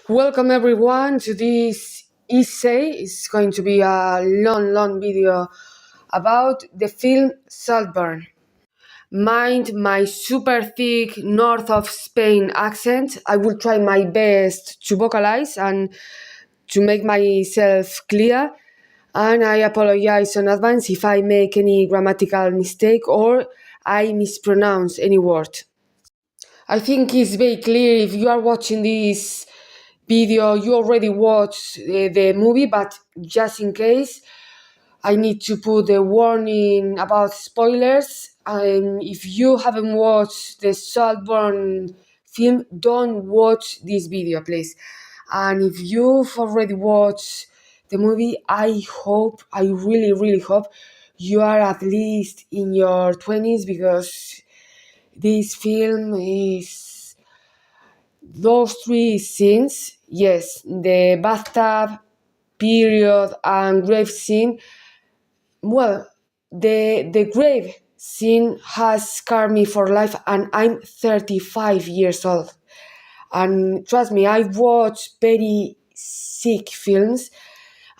Welcome everyone to this essay. It's going to be a long video about the film Saltburn. Mind my super thick north of Spain accent. I will try my best to vocalize and to make myself clear. And I apologize in advance if I make any grammatical mistake or I mispronounce any word. I think it's very clear if you are watching this video, you already watched the movie, but just in case, I need to put a warning about spoilers. And if you haven't watched the Saltburn film, don't watch this video, please. And if you've already watched the movie, I really hope you are at least in your 20s because this film is those three scenes, yes, the bathtub, period, and grave scene. Well, the grave scene has scarred me for life, and I'm 35 years old. And trust me, I've watched very sick films,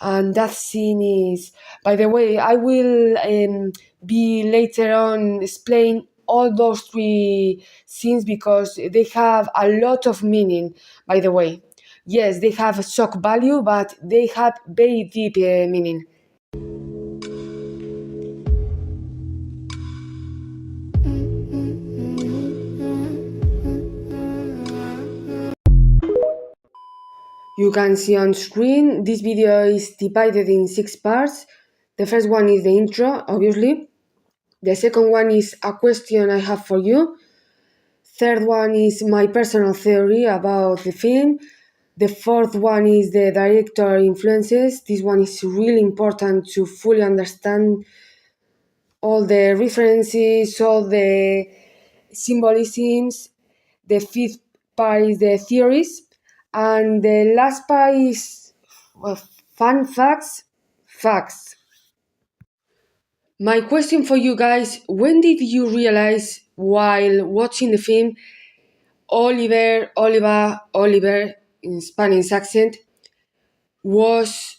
and that scene is. By the way, I will be later on explain all those three scenes because they have a lot of meaning. By the way, yes, they have shock value, but they have very deep meaning. You can see on screen, this video is divided in 6 parts. The first one is the intro, obviously. The second one is a question I have for you. Third one is my personal theory about the film. The fourth one is the director influences. This one is really important to fully understand all the references, all the symbolisms. The fifth part is the theories. And the last part is fun facts. Facts. My question for you guys, when did you realize while watching the film Oliver in Spanish accent was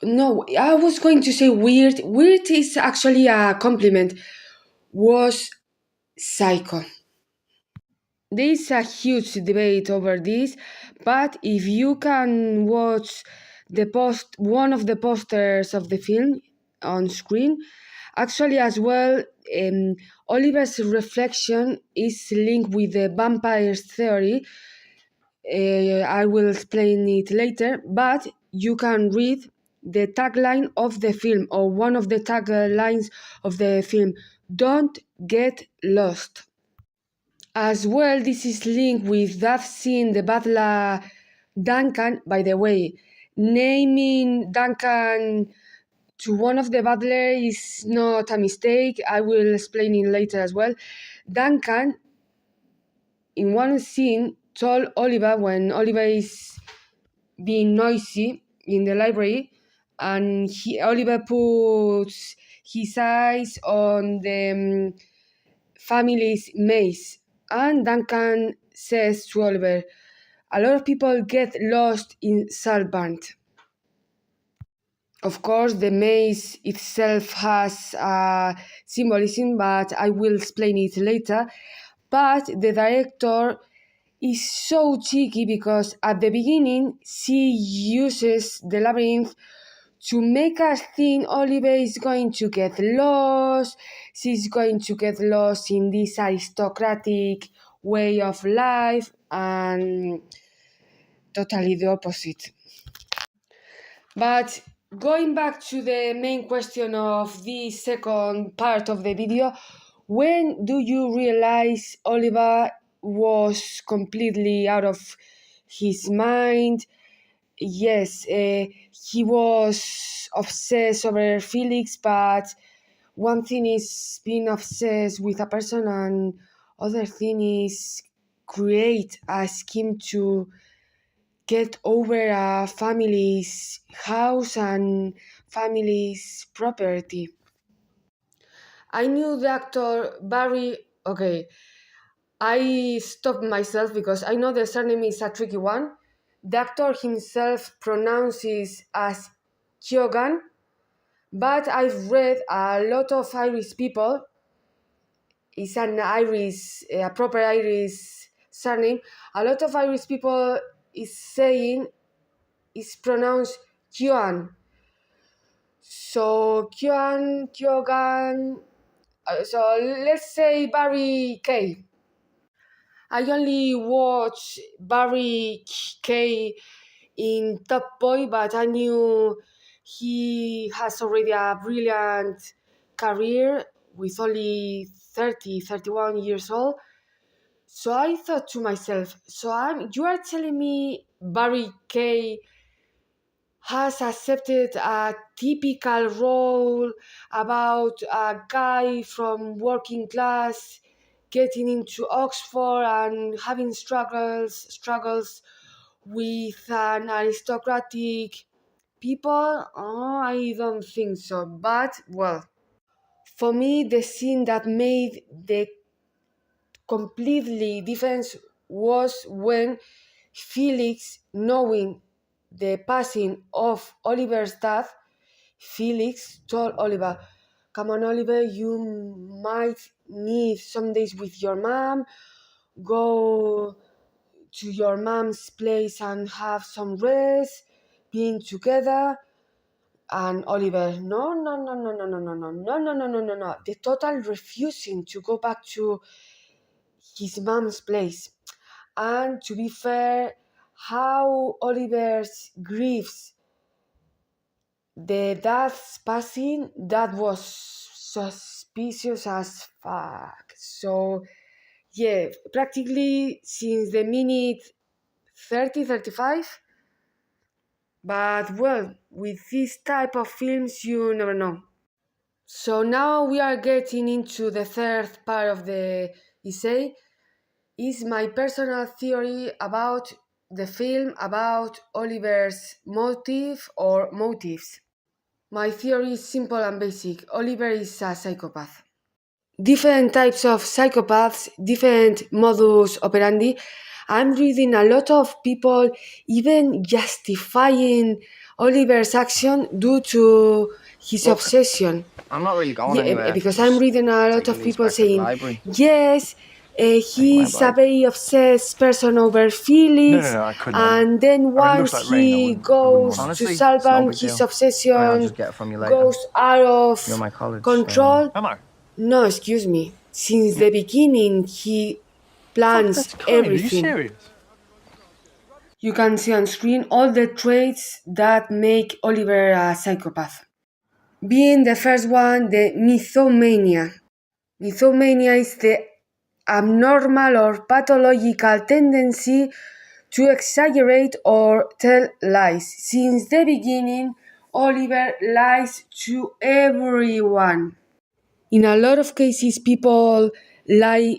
no, I was going to say weird. Weird is actually a compliment. Was psycho. There is a huge debate over this, but if you can watch one of the posters of the film on screen, actually as well, Oliver's reflection is linked with the vampires theory. I will explain it later, but you can read the tagline of the film or one of the taglines of the film: "Don't get lost." As well, this is linked with that scene, the butler Duncan. By the way, naming Duncan to one of the butler is not a mistake. I will explain it later as well. Duncan, in one scene, told Oliver when Oliver is being noisy in the library, and Oliver puts his eyes on the family's maze, and Duncan says to Oliver, "A lot of people get lost in Saltburn." Of course, the maze itself has a symbolism, but I will explain it later. But the director is so cheeky because at the beginning she uses the labyrinth to make us think Oliver is going to get lost, she's going to get lost in this aristocratic way of life, and totally the opposite. But going back to the main question of this second part of the video, when do you realize Oliver was completely out of his mind? Yes, he was obsessed over Felix, but one thing is being obsessed with a person, and other thing is create a scheme to get over a family's house and family's property. I knew the actor Barry. Okay, I stopped myself because I know the surname is a tricky one. The actor himself pronounces as Kyogan, but I've read a lot of Irish people. It's a proper Irish surname. A lot of Irish people is saying it's pronounced Kyoan. So Kyogan. So let's say Barry K. I only watched Barry K in Top Boy, but I knew he has already a brilliant career with only 31 years old. So I thought to myself, you are telling me Barry K has accepted a typical role about a guy from working class getting into Oxford and having struggles with an aristocratic people? Oh, I don't think so. But well, for me, the scene that made the completely difference was when Felix, knowing the passing of Oliver's dad, Felix told Oliver, "Come on, Oliver, you might need some days with your mom. Go to your mom's place and have some rest, being together." And Oliver, no, no, no, no, no, no, no, no, no, no, no, no, no, no. The total refusing to go back to his mom's place. And to be fair, how Oliver's griefs the dad's passing, that was suspicious as fuck. So yeah, practically since the minute 35. But well, with this type of films you never know. So now we are getting into the third part of the essay. Is my personal theory about the film, about Oliver's motive or motives. My theory is simple and basic. Oliver is a psychopath. Different types of psychopaths, different modus operandi. I'm reading a lot of people even justifying Oliver's action due to his obsession. I'm not really going anywhere. Because I'm reading a lot of people saying, yes, he's a very obsessed person over Felix, No, I couldn't. and then once like rain, he goes Honestly, to Saltburn, it's no big his deal. obsession I'll just get it from you later. goes out of You're my college, control. Am I? No, excuse me. Since the beginning, he plans everything. Are you serious? You can see on screen all the traits that make Oliver a psychopath. Being the first one, the mythomania. Mythomania is the abnormal or pathological tendency to exaggerate or tell lies. Since the beginning, Oliver lies to everyone. In a lot of cases, people lie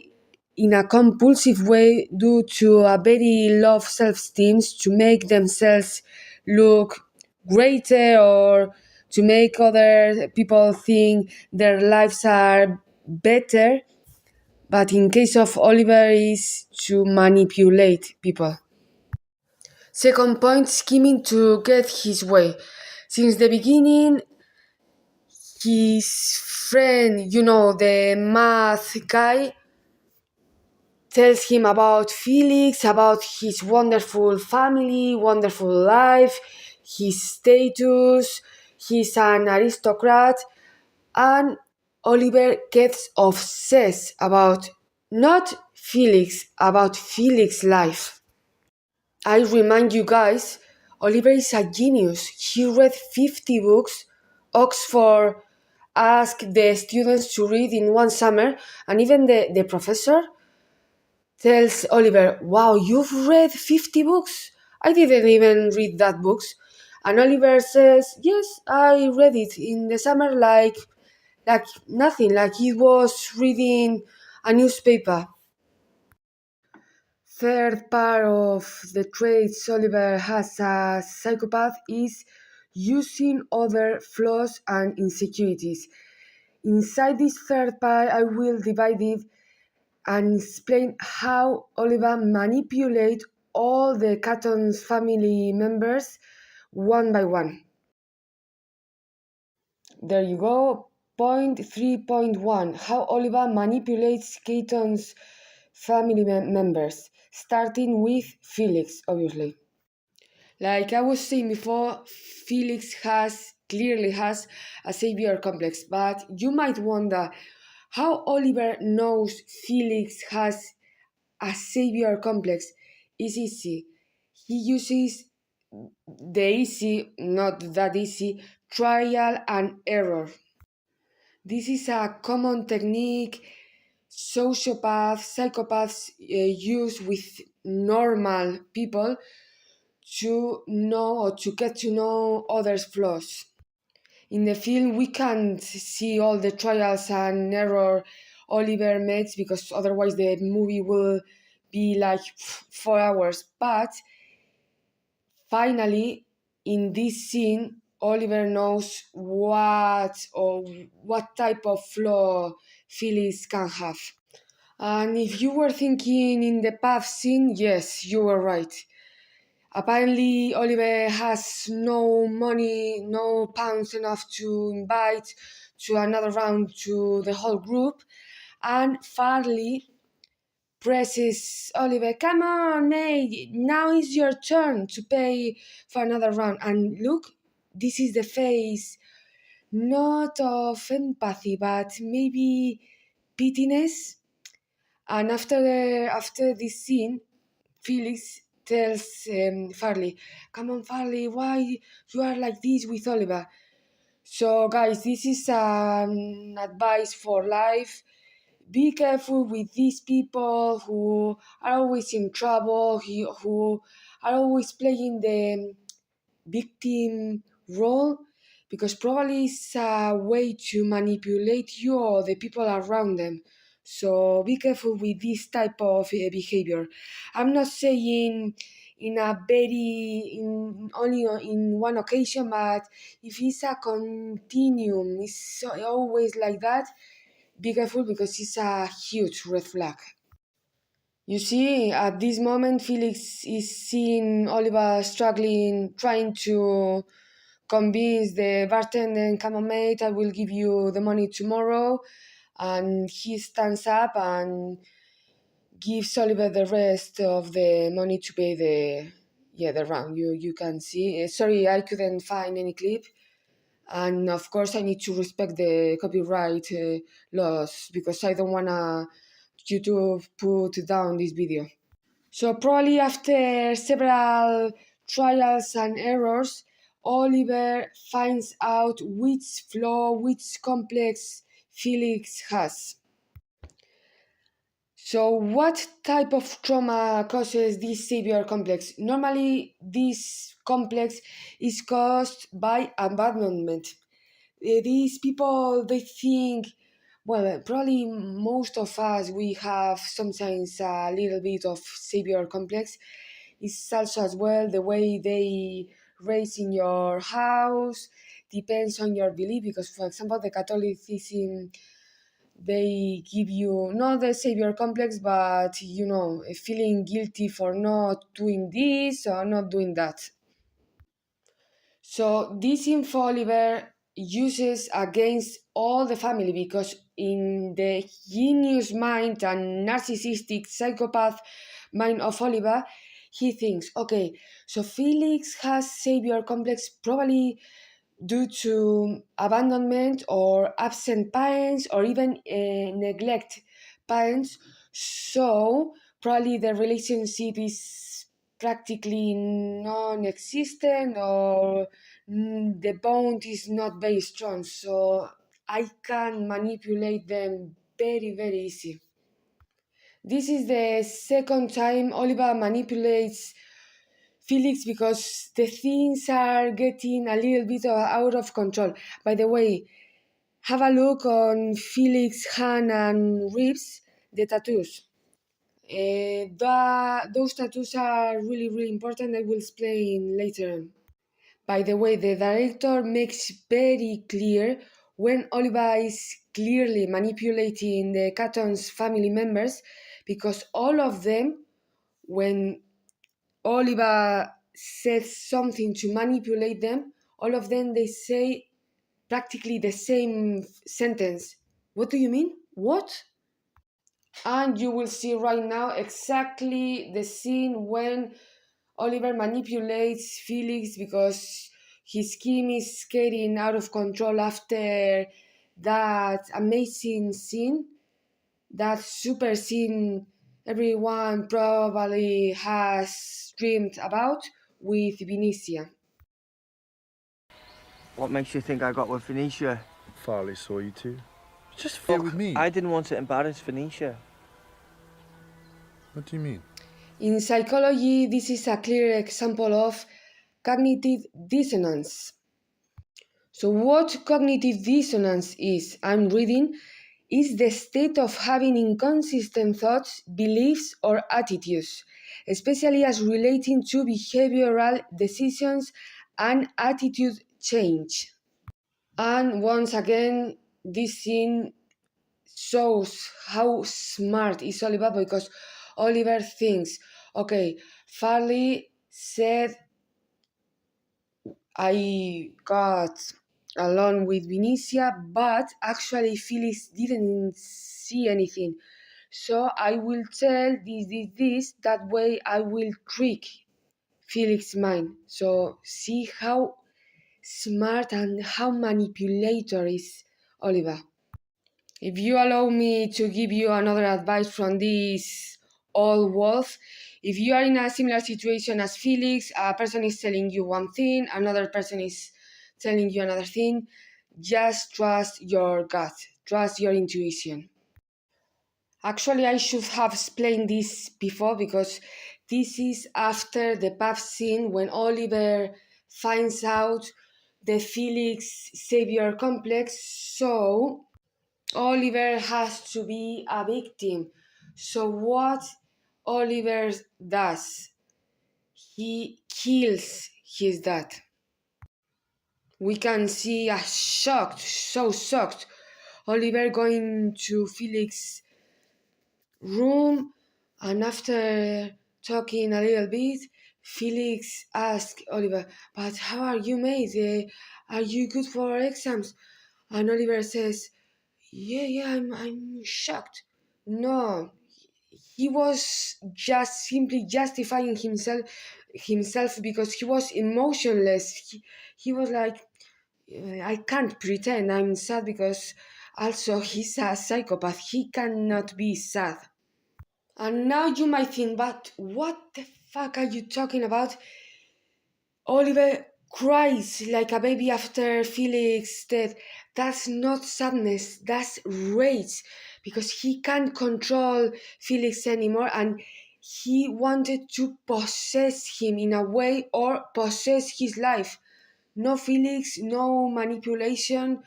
in a compulsive way due to a very low self-esteem to make themselves look greater or to make other people think their lives are better. But in case of Oliver is to manipulate people. Second point, scheming to get his way. Since the beginning, his friend, the math guy, tells him about Felix, about his wonderful family, wonderful life, his status, he's an aristocrat, and Oliver gets obsessed about not Felix, about Felix's life. I remind you guys, Oliver is a genius. He read 50 books. Oxford asked the students to read in one summer, and even the professor tells Oliver, wow, you've read 50 books? I didn't even read that books. And Oliver says, yes, I read it in the summer like nothing, like he was reading a newspaper. Third part of the traits Oliver has as psychopath is using other flaws and insecurities. Inside this third part, I will divide it and explain how Oliver manipulates all the Catton's family members one by one. There you go. Point 3.1. How Oliver manipulates Catton's family members, starting with Felix, obviously. Like I was saying before, Felix clearly has a savior complex, but you might wonder how Oliver knows Felix has a savior complex. Is easy. He uses the easy, not that easy, trial and error. This is a common technique psychopaths use with normal people to know or to get to know others' flaws. In the film, we can't see all the trials and error Oliver makes because otherwise the movie will be like 4 hours. But finally, in this scene, Oliver knows what type of flaw Phyllis can have. And if you were thinking in the path scene, yes, you were right. Apparently, Oliver has no money, no pounds enough to invite to another round to the whole group, and Farley presses Oliver, come on, mate, now is your turn to pay for another round. And look, this is the face, not of empathy, but maybe pityness. And after this scene, Felix tells Farley, come on, Farley, why you are like this with Oliver? So, guys, this is advice for life. Be careful with these people who are always in trouble, who are always playing the victim role, because probably it's a way to manipulate you or the people around them. So be careful with this type of behavior. I'm not saying only in one occasion, but if it's a continuum, it's always like that. Be careful because it's a huge red flag. You see, at this moment, Felix is seeing Oliver struggling, trying to convince the bartender, come on, mate, I will give you the money tomorrow. And he stands up and gives Oliver the rest of the money to pay the round. You can see. Sorry, I couldn't find any clip. And of course, I need to respect the copyright laws because I don't wanna YouTube put down this video. So probably after several trials and errors, Oliver finds out which flaw, which complex Felix has. So what type of trauma causes this savior complex? Normally, this complex is caused by abandonment. These people, they think, well, probably most of us, we have sometimes a little bit of savior complex. It's also as well the way they raise in your house, depends on your belief, because for example, the Catholicism, they give you not the savior complex, but feeling guilty for not doing this or not doing that. So this info Oliver uses against all the family because in the genius mind and narcissistic psychopath mind of Oliver, he thinks, okay, so Felix has savior complex probably due to abandonment or absent parents or even neglect parents. So probably the relationship is practically non-existent or the bond is not very strong. So I can manipulate them very, very easy. This is the second time Oliver manipulates Felix because the things are getting a little bit out of control. By the way, have a look on Felix hand and ribs, the tattoos. Those tattoos are really, really important. I will explain later. By the way, the director makes very clear when Oliver is clearly manipulating the Catton's family members because all of them, when Oliver says something to manipulate them, all of them they say practically the same sentence. What do you mean? What? And you will see right now exactly the scene when Oliver manipulates Felix because his scheme is getting out of control after that amazing scene, that super scene everyone probably has dreamed about with Venetia. What makes you think I got with Venetia? Farley saw you two. Just here with me. I didn't want to embarrass Venetia. What do you mean? In psychology, this is a clear example of cognitive dissonance. So what cognitive dissonance is, I'm reading, is the state of having inconsistent thoughts, beliefs, or attitudes, especially as relating to behavioral decisions and attitude change. And once again, this scene shows how smart is Oliver because Oliver thinks, okay, Farley said I got along with Venetia, but actually Felix didn't see anything. So I will tell this, that way I will trick Felix's mind. So see how smart and how manipulator is Oliver. If you allow me to give you another advice from this old wolf, if you are in a similar situation as Felix, a person is telling you one thing, another person is telling you another thing, just trust your gut, trust your intuition. Actually, I should have explained this before because this is after the pub scene when Oliver finds out the Felix savior complex, so Oliver has to be a victim. So what Oliver does? He kills his dad. We can see a shocked, so shocked, Oliver going to Felix's room, and after talking a little bit, Felix asks Oliver, "But how are you, mate? Are you good for exams?" And Oliver says, "Yeah, I'm shocked." No, he was just simply justifying himself because he was emotionless. He was like, I can't pretend I'm sad because also he's a psychopath. He cannot be sad. And now you might think, but what the fuck are you talking about? Oliver cries like a baby after Felix' death. That's not sadness, that's rage. Because he can't control Felix anymore and he wanted to possess him in a way or possess his life. No Felix, no manipulation.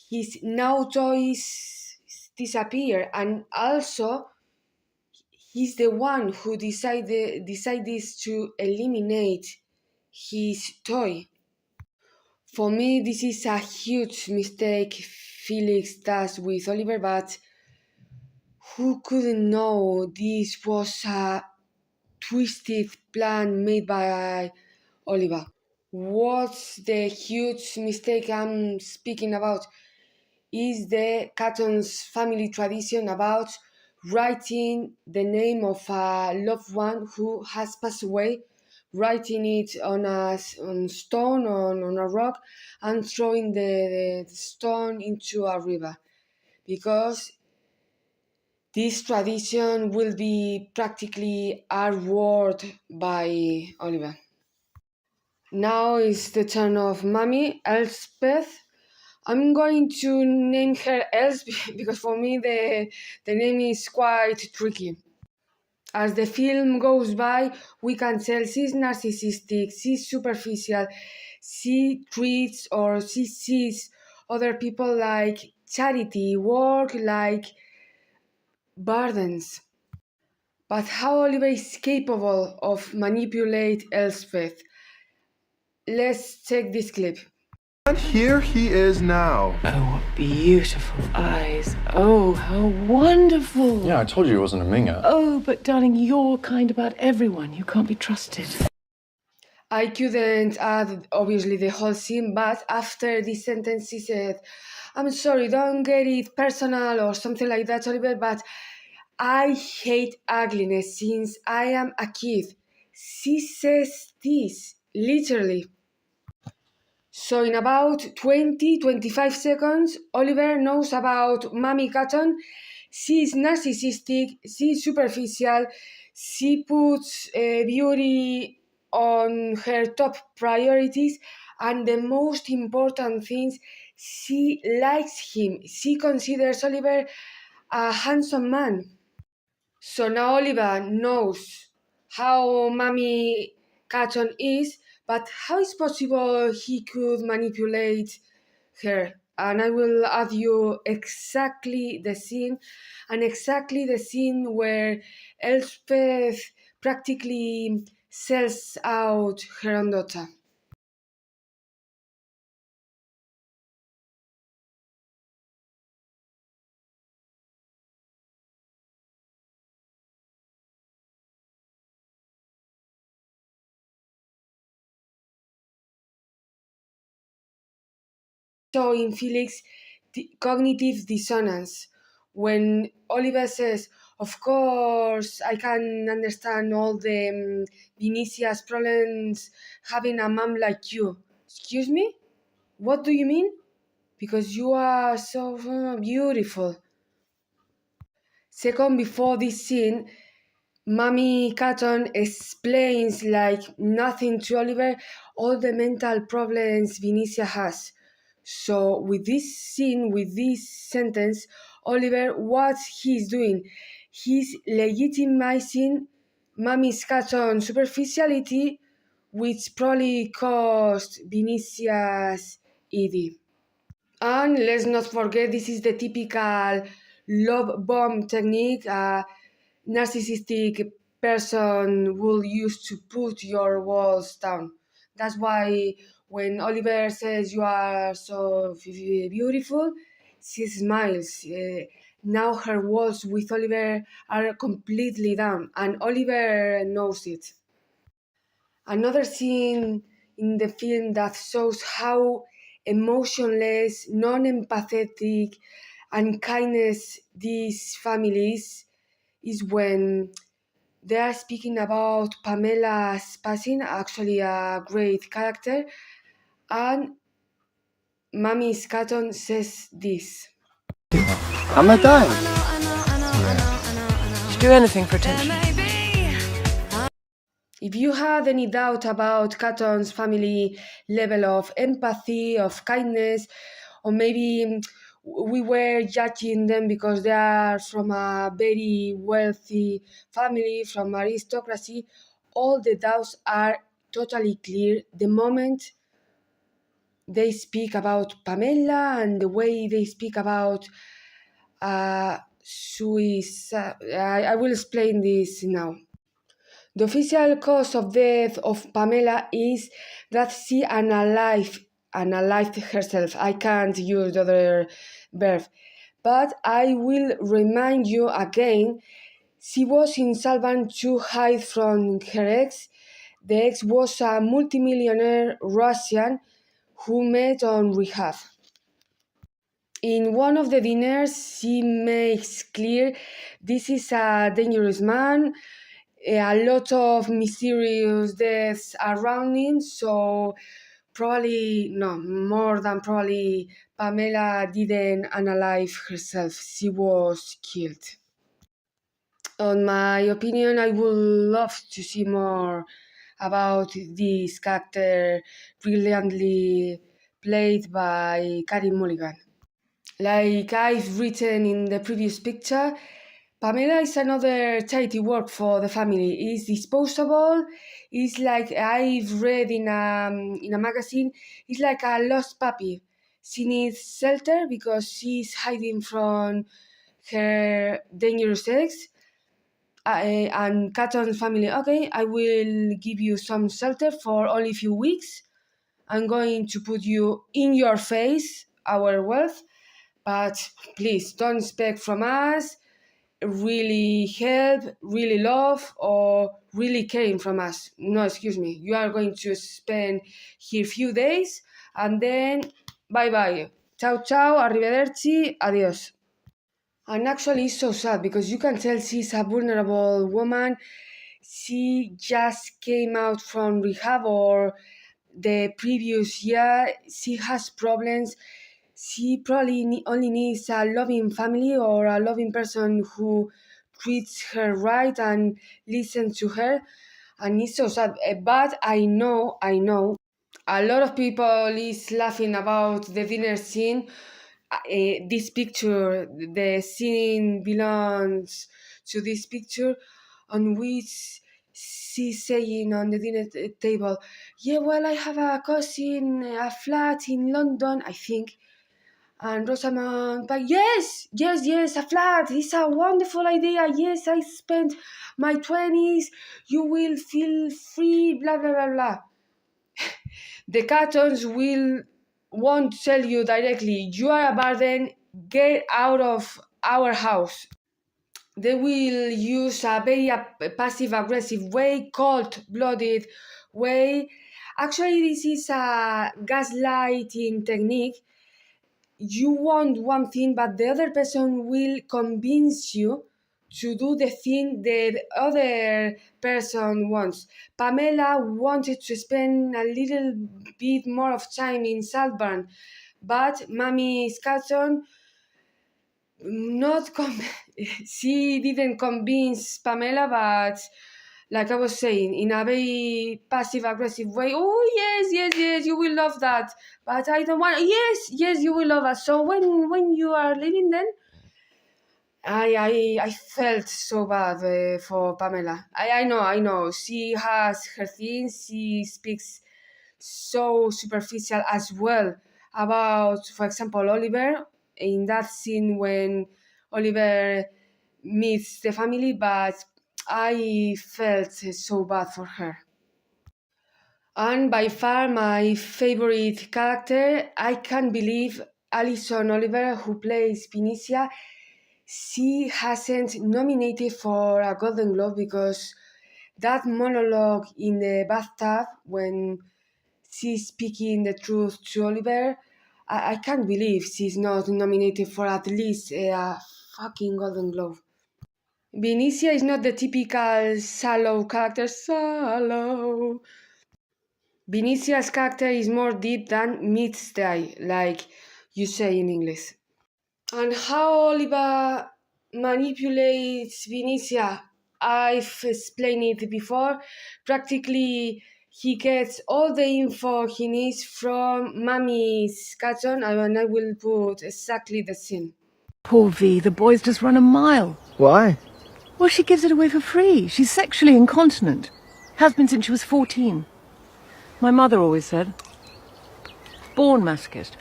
His now toys disappear, and also he's the one who decided to eliminate his toy. For me, this is a huge mistake Felix does with Oliver, but who couldn't know this was a twisted plan made by Oliver? What's the huge mistake I'm speaking about? Is the Catton's family tradition about writing the name of a loved one who has passed away, writing it on stone, on a rock, and throwing the stone into a river. Because this tradition will be practically outlawed by Oliver. Now is the turn of Mommy, Elspeth. I'm going to name her Elspeth because for me the name is quite tricky. As the film goes by, we can tell she's narcissistic, she's superficial, she treats or she sees other people like charity, work like burdens. But how Oliver is capable of manipulate Elspeth? Let's check this clip. And here he is now. Oh, what beautiful eyes. Oh, how wonderful. Yeah, I told you he wasn't a minger. Oh, but darling, you're kind about everyone. You can't be trusted. I couldn't add, obviously, the whole scene, but after this sentence, she said, I'm sorry, don't get it personal or something like that, Oliver, but I hate ugliness since I am a kid. She says this, literally. So in about 20-25 seconds, Oliver knows about Mommy Catton. She is narcissistic, she is superficial, she puts beauty on her top priorities, and the most important things, she likes him. She considers Oliver a handsome man. So now Oliver knows how Mommy Catton is, but how is possible he could manipulate her? And I will add you exactly the scene, and exactly the scene where Elspeth practically sells out her own daughter. So in Felix, cognitive dissonance, when Oliver says, of course, I can understand all the Venetia's problems having a mom like you. Excuse me? What do you mean? Because you are so beautiful. Second, before this scene, Mommy Catton explains like nothing to Oliver all the mental problems Venetia has. So with this scene, with this sentence, Oliver, what he's doing? He's legitimizing Mommy Catton's superficiality, which probably caused Venetia's ED. And let's not forget, this is the typical love bomb technique a narcissistic person will use to put your walls down. That's why when Oliver says you are so beautiful, she smiles. Now her walls with Oliver are completely down, and Oliver knows it. Another scene in the film that shows how emotionless, non-empathetic, and kindness these families is when they are speaking about Pamela's passing, actually a great character, and Mommy Catton says this. Am I dying? Would you do anything for attention? If you had any doubt about Catton's family level of empathy, of kindness, or maybe we were judging them because they are from a very wealthy family, from aristocracy, all the doubts are totally clear the moment they speak about Pamela and the way they speak about suicide. I will explain this now. The official cause of death of Pamela is that she unalived herself. I can't use the other verb. But I will remind you again, she was in Saltburn to hide from her ex. The ex was a multimillionaire Russian who met on rehab. In one of the dinners, she makes clear this is a dangerous man, a lot of mysterious deaths around him, so probably, no, more than probably, Pamela didn't unalive herself. She was killed. On my opinion, I would love to see more about this character brilliantly played by Carey Mulligan. Like I've written in the previous picture, Pamela is another charity work for the family. It's disposable. It's like I've read in a magazine. It's like a lost puppy. She needs shelter because she's hiding from her dangerous ex. And Catton's family, okay, I will give you some shelter for only a few weeks, I'm going to put you in your face our wealth, but please don't expect from us really help, really love, or really caring from us. No, excuse me. You are going to spend here few days and then bye bye. Ciao ciao, arrivederci, adios. And actually, it's so sad because you can tell she's a vulnerable woman. She just came out from rehab or the previous year. She has problems. She probably only needs a loving family or a loving person who treats her right and listens to her. And it's so sad. But I know, a lot of people is laughing about the dinner scene. This picture, the scene belongs to this picture on which she's saying on the dinner table, yeah, well, I have a cousin, a flat in London, I think. And Rosamund, but yes, a flat. It's a wonderful idea. Yes, I spent my 20s. You will feel free, blah, blah, blah, blah. The Cattons won't tell you directly, you are a burden, get out of our house. They will use a very passive-aggressive way, cold-blooded way. Actually, this is a gaslighting technique. You want one thing, but the other person will convince you to do the thing the other person wants. Pamela wanted to spend a little bit more of time in Saltburn, but Mommy Catton not com- she didn't convince Pamela, but like I was saying, in a very passive aggressive way. Oh yes, you will love that. But I don't want. Yes, you will love us. So when you are leaving, then I felt so bad for Pamela. I know. She has her things. She speaks so superficial as well about, for example, Oliver in that scene when Oliver meets the family, but I felt so bad for her. And by far my favorite character, I can't believe Alison Oliver, who plays Venetia, she hasn't nominated for a Golden Globe because that monologue in the bathtub when she's speaking the truth to Oliver, I can't believe she's not nominated for at least a fucking Golden Globe. Venetia is not the typical shallow character. Shallow. Venetia's character is more deep than meets the eye, like you say in English. And how Oliver manipulates Venetia, I've explained it before. Practically, he gets all the info he needs from Mommy's Catton, and I will put exactly the scene. Poor V, the boy's just run a mile. Why? Well, she gives it away for free. She's sexually incontinent. Has been since she was 14. My mother always said. Born masochist.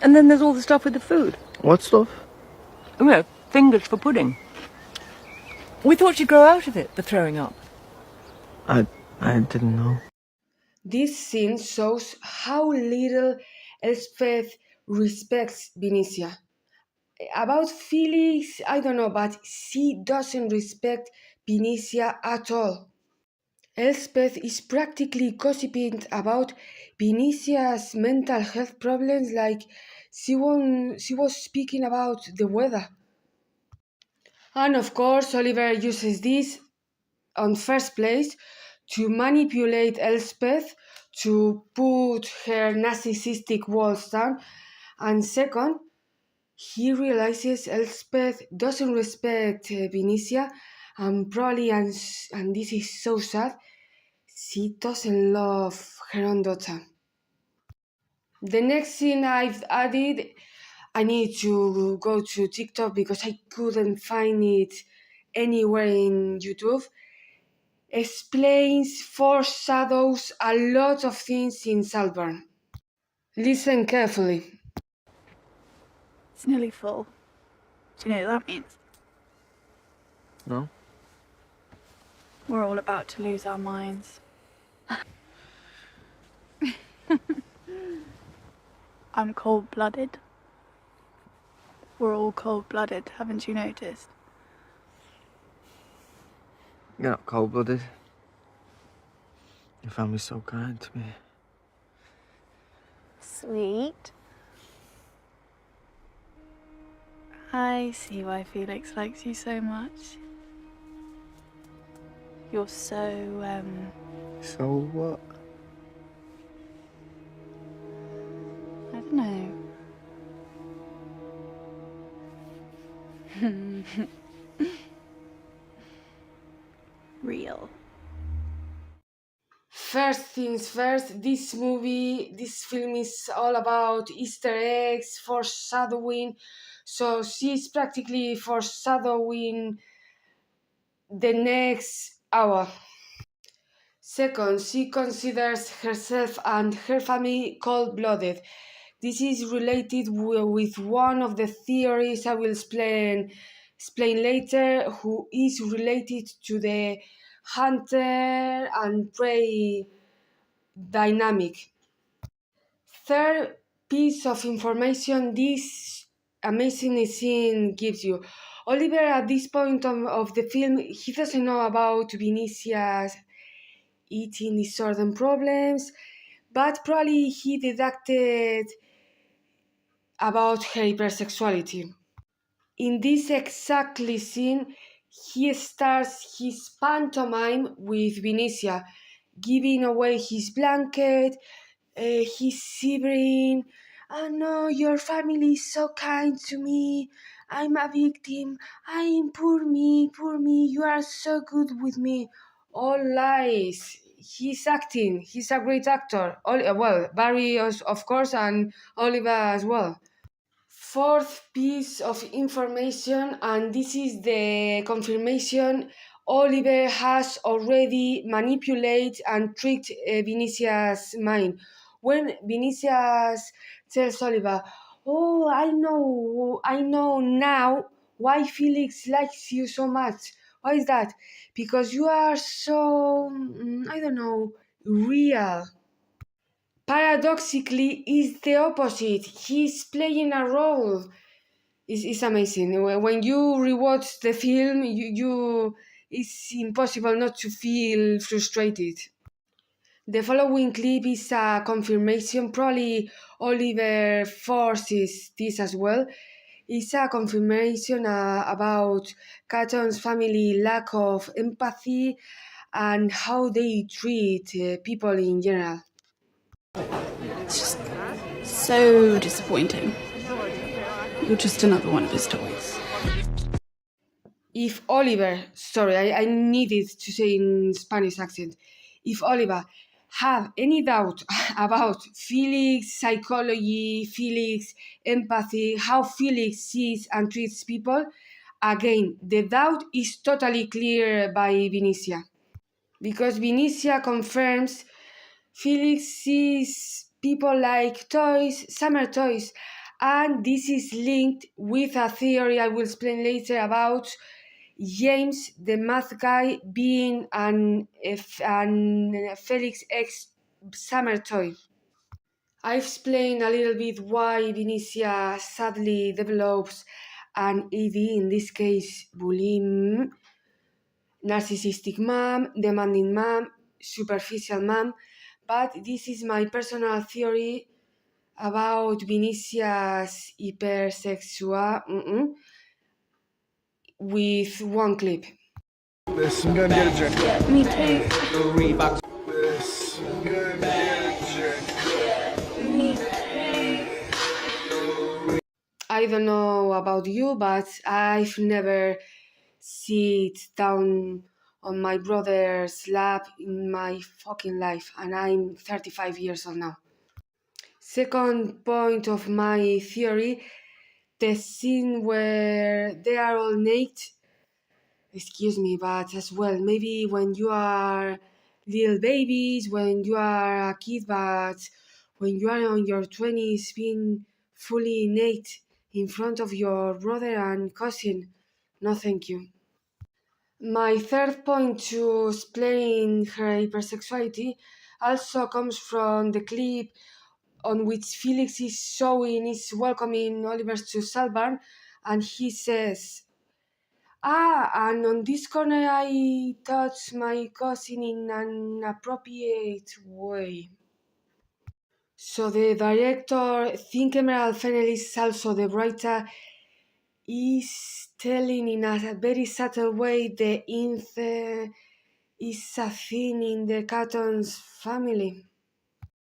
And then there's all the stuff with the food. What stuff? You know, fingers for pudding. We thought she'd grow out of it, the throwing up. I didn't know. This scene shows how little Elspeth respects Venetia. About Felix, I don't know, but she doesn't respect Venetia at all. Elspeth is practically gossiping about Venetia's mental health problems like she was speaking about the weather. And of course, Oliver uses this on first place to manipulate Elspeth to put her narcissistic walls down, and second, he realizes Elspeth doesn't respect Venetia, and probably, and this is so sad, she doesn't love her own daughter. The next scene I've added, I need to go to TikTok because I couldn't find it anywhere in YouTube, explains, foreshadows a lot of things in Saltburn. Listen carefully. It's nearly full. Do you know what that means? No? We're all about to lose our minds. I'm cold-blooded. We're all cold-blooded, haven't you noticed? You're not cold-blooded. Your family's so kind to me. Sweet. I see why Felix likes you so much. You're so, So what? I don't know. Real. First things first, this film is all about Easter eggs, foreshadowing. So she's practically foreshadowing the next hour. Second, she considers herself and her family cold-blooded. This is related with one of the theories I will explain later, who is related to the hunter and prey dynamic. Third piece of information this amazing scene gives you. Oliver, at this point of the film, he doesn't know about Venetia's eating disorder problems, but probably he deducted about her hypersexuality. In this exactly scene, he starts his pantomime with Venetia, giving away his blanket, he's shivering. Oh no, your family is so kind to me. I'm a victim. I'm poor me, you are so good with me. All lies. He's acting. He's a great actor. Well, Barry, of course, and Oliver as well. Fourth piece of information, and this is the confirmation. Oliver has already manipulated and tricked Venetia's mind. When Venetia tells Oliver, "Oh, I know now why Felix likes you so much. Why is that? Because you are so, I don't know, real." Paradoxically, is the opposite. He's playing a role. It's amazing. When you rewatch the film, it's impossible not to feel frustrated. The following clip is a confirmation. Probably Oliver forces this as well. It's a confirmation about Catton's family lack of empathy and how they treat people in general. It's just so disappointing. You're just another one of his toys. If Oliver, sorry, I needed to say in Spanish accent, if Oliver have any doubt about Felix psychology, Felix empathy, how Felix sees and treats people, again, the doubt is totally clear by Venetia. Because Venetia confirms Felix sees people like toys, summer toys, and this is linked with a theory I will explain later about James, the math guy, being an Felix ex summer toy. I've explained a little bit why Venetia sadly develops an ED, in this case bullying, narcissistic mom, demanding mom, superficial mom, but this is my personal theory about Venetia's hypersexual with one clip. Listen, I'm gonna get a drink. Yeah, me too. Listen, I'm gonna get a drink. Me too. I don't know about you, but I've never sit down on my brother's lap in my fucking life, and I'm 35 years old now. Second point of my theory, the scene where they are all naked. Excuse me, but as well, maybe when you are little babies, when you are a kid, but when you are on your 20s, being fully naked in front of your brother and cousin, no thank you. My third point to explain her hypersexuality also comes from the clip on which Felix is welcoming Oliver to Saltburn, and he says, and on this corner I touched my cousin in an appropriate way. So the director, think Emerald Fennell is also the writer, is telling in a very subtle way the incest is a thing in the Catton's family.